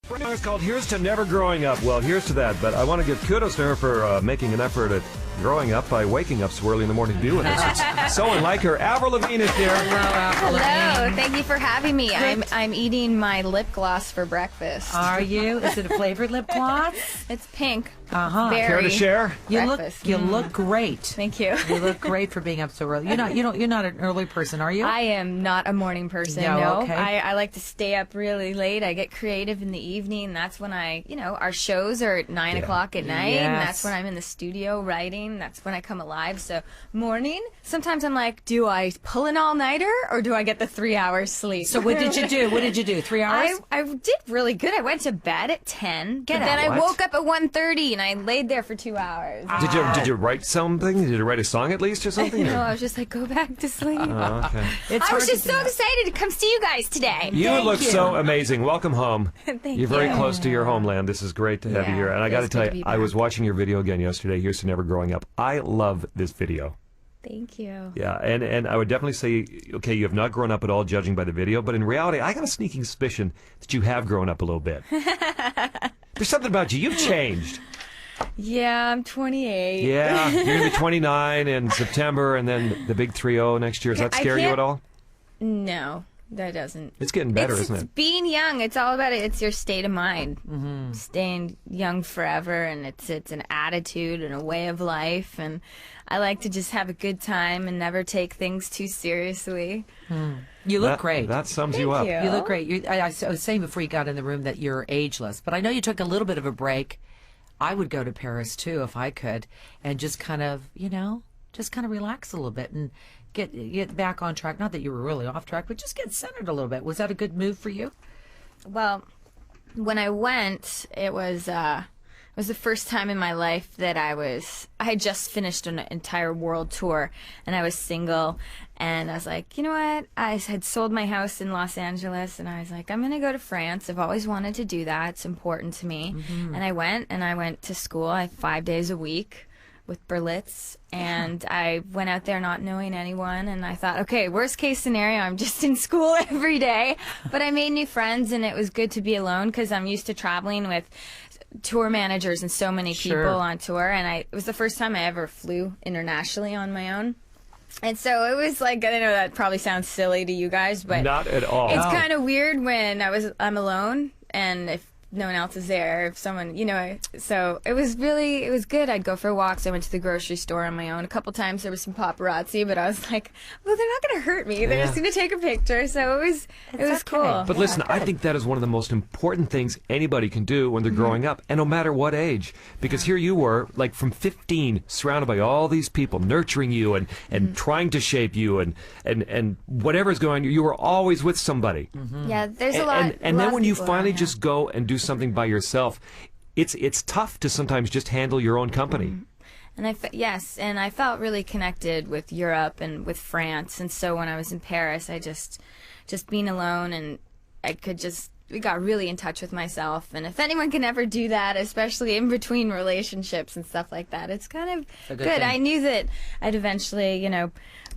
It's called Here's to Never Growing Up. Well, here's to that, but I want to give kudos to her for making an effort at growing up by waking up so early in the morning to be with us. It's so unlike her. Avril Lavigne is here. Hello, thank you for having me. I'm eating my lip gloss for breakfast. Are you? Is it a flavored lip gloss? It's pink. Berry. Care to share? You look great. Thank you. You look great for being up so early. You're not an early person, are you? I am not a morning person. No. Okay. I like to stay up really late. I get creative in the evening. That's when our shows are at 9 o'clock at night. Yes. And that's when I'm in the studio writing. That's when I come alive. So morning, sometimes I'm like, do I pull an all-nighter or do I get the 3 hours sleep? So what did you do? What did you do? 3 hours? I did really good. I went to bed at 10. Then I woke up at 1:30 and I laid there for 2 hours. Did you write something? Did you write a song at least or something? No, I was just like, go back to sleep. Oh, okay. I was just so excited to come see you guys today. You look so amazing. Welcome home. You're very close to your homeland. This is great to have you here. And I got to tell you, I was watching your video again yesterday, Here's to Never Growing Up. I love this video. Thank you. Yeah, and I would definitely say, okay, you have not grown up at all judging by the video, but in reality, I got a sneaking suspicion that you have grown up a little bit. There's something about you. You've changed. Yeah, I'm 28. Yeah, you're going to be 29 in September, and then the big 3-0 next year. Does that scare you at all? No, that doesn't. It's getting better, isn't it? It's being young. It's all about it. It's your state of mind. Mm-hmm. Staying young forever, and it's an attitude and a way of life. And I like to just have a good time and never take things too seriously. You look great. That sums you up. You look great. I was saying before you got in the room that you're ageless, but I know you took a little bit of a break. I would go to Paris too if I could, and just kind of, relax a little bit and get back on track. Not that you were really off track, but just get centered a little bit. Was that a good move for you? Well, when I went, it was the first time in my life that I had just finished an entire world tour, and I was single, and I was like, you know what? I had sold my house in Los Angeles, and I was like, I'm going to go to France. I've always wanted to do that. It's important to me. Mm-hmm. And I went to school 5 days a week with Berlitz, and I went out there not knowing anyone, and I thought, okay, worst case scenario, I'm just in school every day. But I made new friends, and it was good to be alone because I'm used to traveling with tour managers and so many people on tour, and it was the first time I ever flew internationally on my own. And so it was like, I know that probably sounds silly to you guys, but not at all. It's kind of weird when I'm alone, and if no one else is there, if someone, so it was good. I'd go for walks. I went to the grocery store on my own. A couple times there was some paparazzi, but I was like, well, they're not going to hurt me. They're just going to take a picture. So it was cool. But listen, I think that is one of the most important things anybody can do when they're growing up, and no matter what age. Because here you were, like from 15, surrounded by all these people nurturing you and trying to shape you and whatever's going on, you were always with somebody. Mm-hmm. Yeah, there's a lot. And then when you finally just go and do something by yourself, it's tough to sometimes just handle your own company. And I felt really connected with Europe and with France, and so when I was in Paris, I just being alone, and we got really in touch with myself. And if anyone can ever do that, especially in between relationships and stuff like that, it's kind of good. I knew that I'd eventually,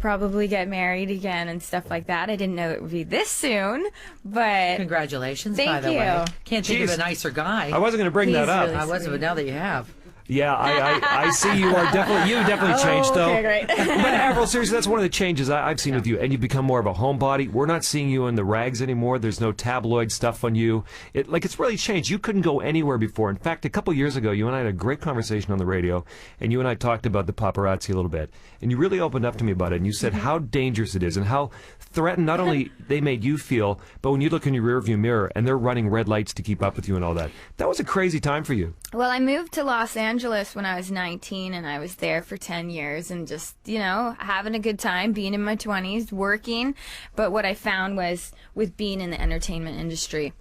probably get married again and stuff like that. I didn't know it would be this soon, but congratulations, thank by the you. way. Can't think of a nicer guy. I wasn't going to bring that up. Really I wasn't, but now that you have. Yeah, I see you definitely changed, though. Okay, great. But Avril, seriously, that's one of the changes I've seen with you, and you've become more of a homebody. We're not seeing you in the rags anymore. There's no tabloid stuff on you. It's really changed. You couldn't go anywhere before. In fact, a couple years ago, you and I had a great conversation on the radio, and you and I talked about the paparazzi a little bit, and you really opened up to me about it, and you said how dangerous it is and how threatened not only they made you feel, but when you look in your rearview mirror and they're running red lights to keep up with you and all that. That was a crazy time for you. Well, I moved to Los Angeles when I was 19, and I was there for 10 years and just, having a good time, being in my 20s, working. But what I found was with being in the entertainment industry,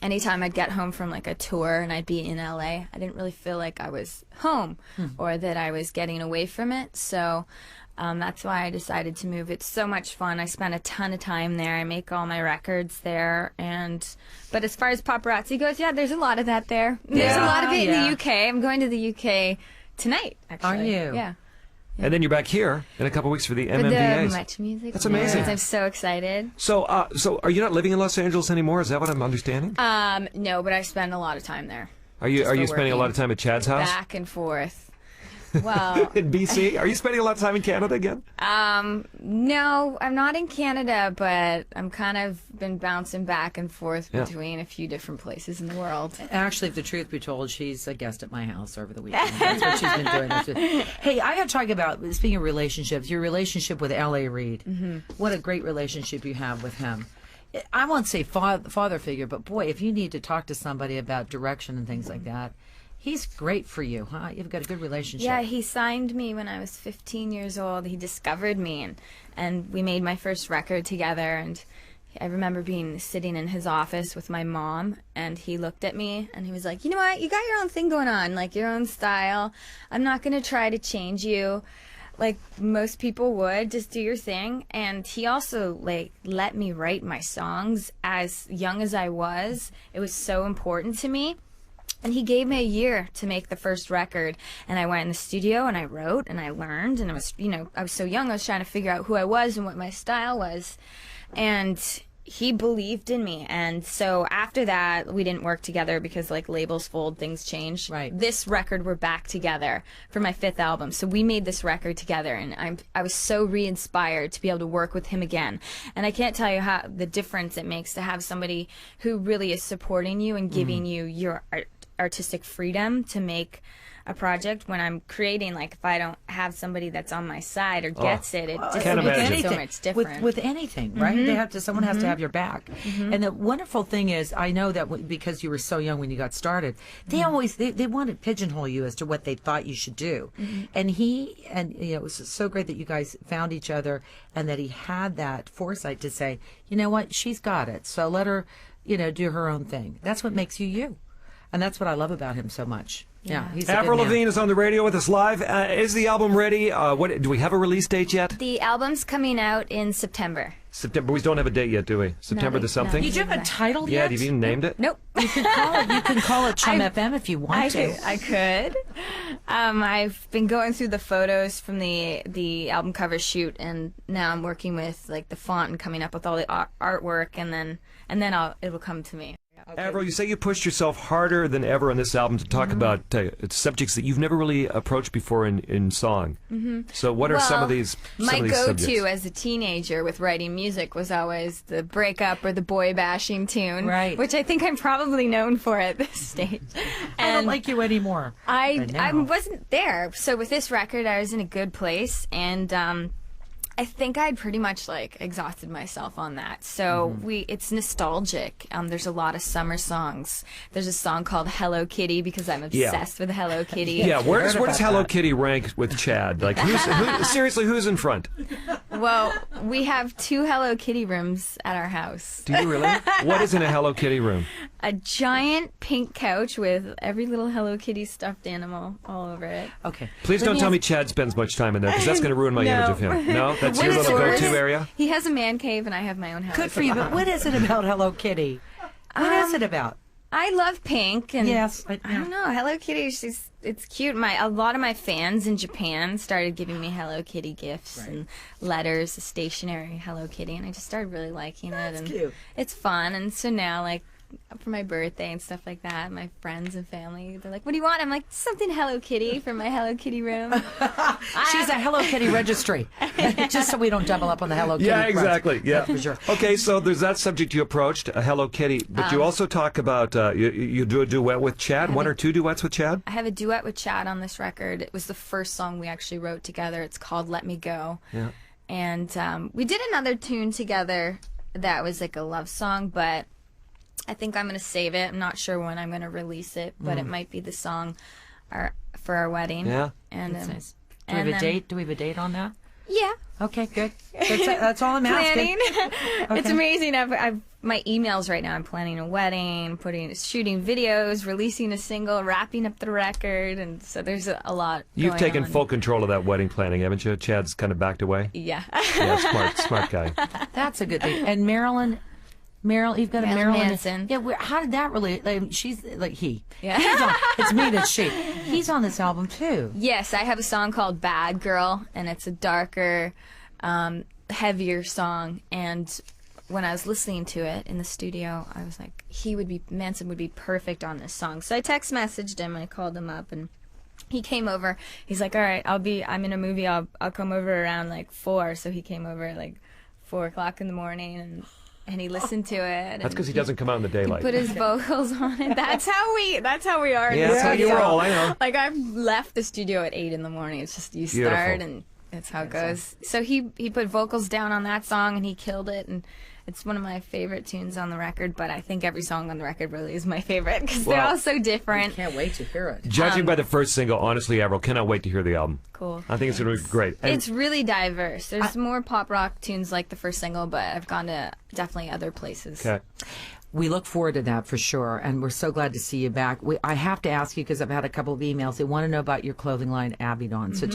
anytime I'd get home from like a tour and I'd be in LA, I didn't really feel like I was home or that I was getting away from it. So that's why I decided to move. It's so much fun. I spent a ton of time there. I make all my records there. But as far as paparazzi goes, there's a lot of that there. There's a lot of it in the UK. I'm going to the UK tonight, actually. Are you? Yeah. And then you're back here in a couple weeks for the For the MMVAs. Much Music. That's amazing. Awards. I'm so excited. So, so are you not living in Los Angeles anymore? Is that what I'm understanding? No, but I spend a lot a there. Are you spending a lot of time at Chad's house? Back and forth. Well, in BC? Are you spending a lot of time in Canada again? no, I'm not in Canada, but I'm kind of been bouncing back and forth between a few different places in the world. Actually, if the truth be told, she's a guest at my house over the weekend. That's what she's been doing. Hey, I got to talk about, speaking of relationships, your relationship with L.A. Reid. Mm-hmm. What a great relationship you have with him. I won't say father figure, but boy, if you need to talk to somebody about direction and things like that, he's great for you, huh? You've got a good relationship. Yeah, he signed me when I was 15 years old. He discovered me, and we made my first record together. And I remember sitting in his office with my mom, and he looked at me, and he was like, you know what? You got your own thing going on, like your own style. I'm not going to try to change you like most people would. Just do your thing. And he also let me write my songs as young as I was. It was so important to me. And he gave me a year to make the first record, and I went in the studio and I wrote and I learned, and I was so young, I was trying to figure out who I was and what my style was, and he believed in me. And so after that, we didn't work together because labels fold, things change. Right. This record, we're back together for my 5th album. So we made this record together, and I was so re-inspired to be able to work with him again. And I can't tell you how the difference it makes to have somebody who really is supporting you and giving you your artistic freedom to make a project. When I'm creating, if I don't have somebody that's on my side or gets it just can't makes imagine. it so much different. With anything, right? They have to. Someone has to have your back. And the wonderful thing is, I know that because you were so young when you got started, they always they wanted to pigeonhole you as to what they thought you should do. And it was so great that you guys found each other, and that he had that foresight to say, you know what, she's got it. So let her, do her own thing. That's what makes you you. And that's what I love about him so much. Yeah, he's a Avril good man. Lavigne is on the radio with us live. Is the album ready? Do we have a release date yet? The album's coming out in September. September. We don't have a date yet, do we? September the something? no. You do have a title Yeah, yet? have you even named it? Nope. You can call it CHUM FM if you want to. I could. I've been going through the photos from the album cover shoot, and now I'm working with the font and coming up with all the artwork, and then it'll come to me. Okay. Avril, you say you pushed yourself harder than ever on this album to talk about subjects that you've never really approached before in song. So what are some of these My subjects? go-to as a teenager with writing music was always the breakup or the boy bashing tune, Right. which I think I'm probably known for at this stage. I don't like you anymore. I wasn't there. So with this record, I was in a good place, and I think I'd pretty much exhausted myself on that. So it's nostalgic. There's a lot of summer songs. There's a song called Hello Kitty because I'm obsessed with Hello Kitty. Yeah, where does about Hello that. Kitty rank with Chad? Seriously, who's in front? Well, we have 2 Hello Kitty rooms at our house. Do you really? What is in a Hello Kitty room? A giant pink couch with every little Hello Kitty stuffed animal all over it. Okay. Please don't tell me Chad spends much time in there, because that's going to ruin my image of him. No? That's your little go-to area? He has a man cave, and I have my own Hello Good for Kitty. you, but what is it about Hello Kitty? What is it about? I love pink, and Yes, I don't know. Hello Kitty, it's cute. A lot of my fans in Japan started giving me Hello Kitty gifts and letters, a stationery Hello Kitty, and I just started really liking it. And cute. It's fun, and so now for my birthday and stuff like that, my friends and family, they're like, "What do you want?" I'm like, "Something Hello Kitty for my Hello Kitty room." She's a Hello Kitty registry, just so we don't double up on the Hello Kitty. Yeah, front. exactly. Yeah, for sure. Okay, so there's that subject you approached, a Hello Kitty, but you also talk about you do a duet with Chad, 1 or 2 duets with Chad. I have a duet with Chad on this record. It was the first song we actually wrote together. It's called "Let Me Go." Yeah. And we did another tune together that was a love song, but I think I'm going to save it. I'm not sure when I'm going to release it, but it might be the song for our wedding. Yeah. And That's nice. Do we have a date? Do we have a date on that? Yeah. Okay, good. That's all I'm asking. Planning. It's amazing. I've my emails right now. I'm planning a wedding, shooting videos, releasing a single, wrapping up the record, and so there's a lot. You've going taken on. full control of that wedding planning, haven't you? Chad's kind of backed away. Yeah. Yeah, smart guy. That's a good thing. And Marilyn, Meryl, you've got a Marilyn Marilyn Manson. Yeah, how did that relate? She's like he. Yeah. He's on, it's me that's she. He's on this album too. Yes, I have a song called Bad Girl, and it's a darker, heavier song. And when I was listening to it in the studio, I was like, Manson would be perfect on this song. So I text messaged him, and I called him up, and he came over. He's like, all right, I'm in a movie. I'll come over around like 4. So he came over at like 4 o'clock in the morning, and he listened to it. That's because he doesn't come out in the daylight. He put his vocals on it. That's how we are. Yeah, that's how you roll. I know. Like, I've left the studio at 8 in the morning. It's just you Beautiful. start, and that's how it goes. So he put vocals down on that song, and he killed it. And it's one of my favorite tunes on the record. But I think every song on the record really is my favorite because they're all so different. Can't wait to hear it. Judging by the first single, honestly, Avril, cannot wait to hear the album. Cool. I think it's going to be great. And It's really diverse. There's more pop rock tunes like the first single, but I've gone to definitely other places. okay. We look forward to that for sure, and we're so glad to see you back. I have to ask you because I've had a couple of emails. They want to know about your clothing line, Abidon. So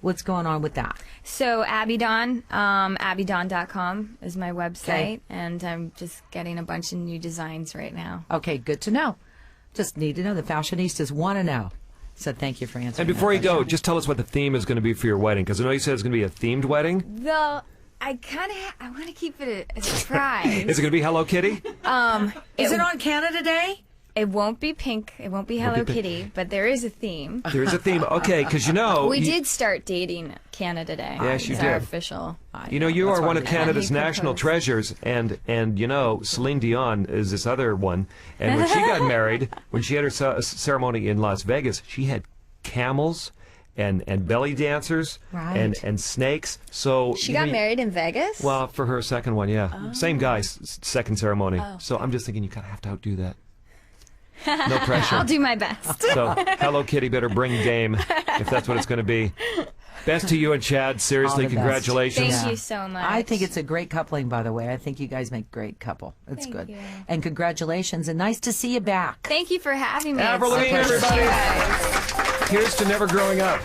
what's going on with that? So Abidon, abidon.com is my website, Okay. and I'm just getting a bunch of new designs right now. Okay, good to know. Just need to know. The fashionistas want to know. So thank you for answering. And before that you go, question. just tell us what the theme is going to be for your wedding, because I know you said it's going to be a themed wedding. I want to keep it a surprise. Is it going to be Hello Kitty? Is it on Canada Day? It won't be pink. It won't be Hello Kitty, but there is a theme. There is a theme. Okay, because you know... We did start dating Canada Day. Yes, you It's our did. official. You know, you That's are why one of we- Canada's He national proposed. treasures, and you know, Celine Dion is this other one. And when she got married, when she had her ceremony in Las Vegas, she had camels and belly dancers Right. and snakes. So She got married in Vegas? Well, for her second one, yeah, same guy, second ceremony. So I'm just thinking you kind of have to outdo that. No pressure. I'll do my best. So Hello Kitty better bring game if that's what it's going to be. Best to you and Chad. Seriously, All the best. congratulations. Thank you so much. I think it's a great coupling, by the way. I think you guys make a great couple. It's Thank good. you. And congratulations, and nice to see you back. Thank you for having me. Avril It's a Lavigne, pleasure. everybody. Here's to never growing up.